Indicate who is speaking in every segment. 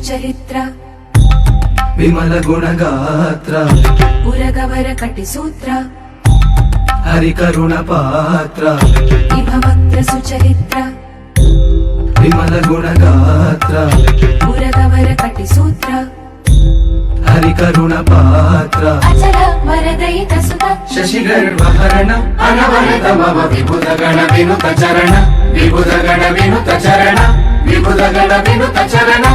Speaker 1: सुचरित्र
Speaker 2: विमल गुणगात्र
Speaker 1: उरगवर कटिसूत्र
Speaker 2: हरिकरुण पात्र
Speaker 1: इभवक्त्र सुचरित्र
Speaker 2: विमल गुणगात्र
Speaker 1: उरगवर कटिसूत्र
Speaker 2: हरिकरुण पात्र
Speaker 1: अचल वरदयित सुत
Speaker 2: शशिगर्भहरण अनवरत मम विबुध गण विनुत चरण विबुध गण विनुत चरण विबुध गण विनुत चरण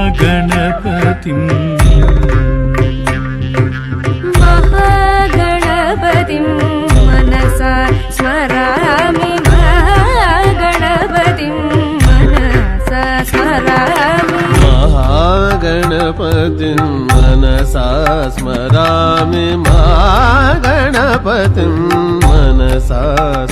Speaker 3: महागणपतिं मनसा स्मरामि महागणपतिं मनसा स्मरामि
Speaker 4: महागणपतिं मनसा स्मरामि महागणपतिं मनसा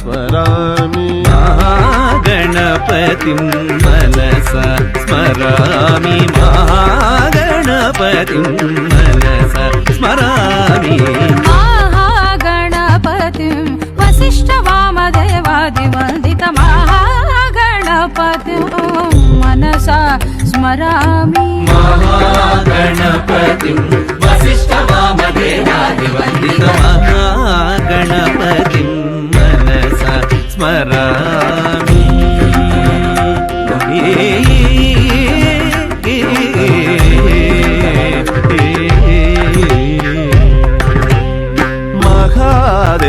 Speaker 4: स्मरामि
Speaker 3: महागणपतिं मनसा स्मरामि महागणपतिं मनसा स्मरामि
Speaker 5: महागणपतिं वसिष्ठवामदेवादिवन्दित महागणपतिं मनसा स्मरामि
Speaker 2: महागणपतिं वसिष्ठवामदेवादिवन्दित
Speaker 3: महागणपतिं मनसा स्मरामि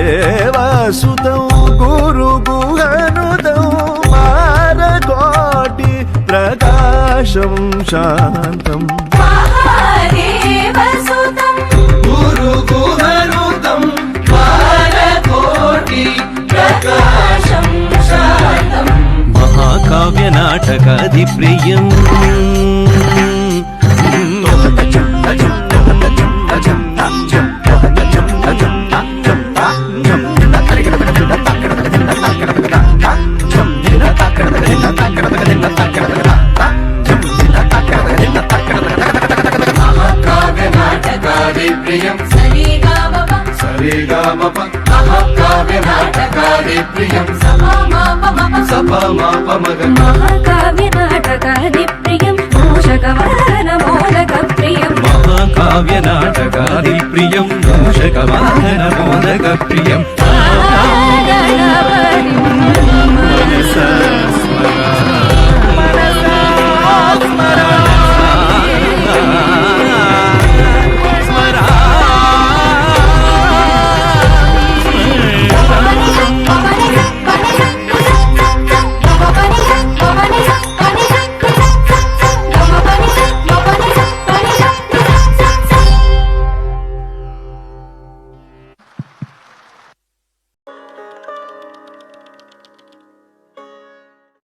Speaker 4: महादेवसुतं गुरुगुहनुतं मारकोटि प्रकाशं शान्तम्
Speaker 1: महादेवसुतं
Speaker 2: गुरुगुहनुतं मारकोटि प्रकाशं शान्तम्
Speaker 3: महाकाव्यनाटकाधिप्रियम्
Speaker 2: महाकाव्यनाटकादिप्रियं
Speaker 1: सरिगमप
Speaker 2: महाकाव्यनाटकादिप्रियं सपमापमग
Speaker 5: महाकाव्यनाटकादिप्रियं मूषकवाहनमोदकप्रियं
Speaker 3: महाकाव्यनाटकादिप्रियं मूषकवाहनमोदकप्रियं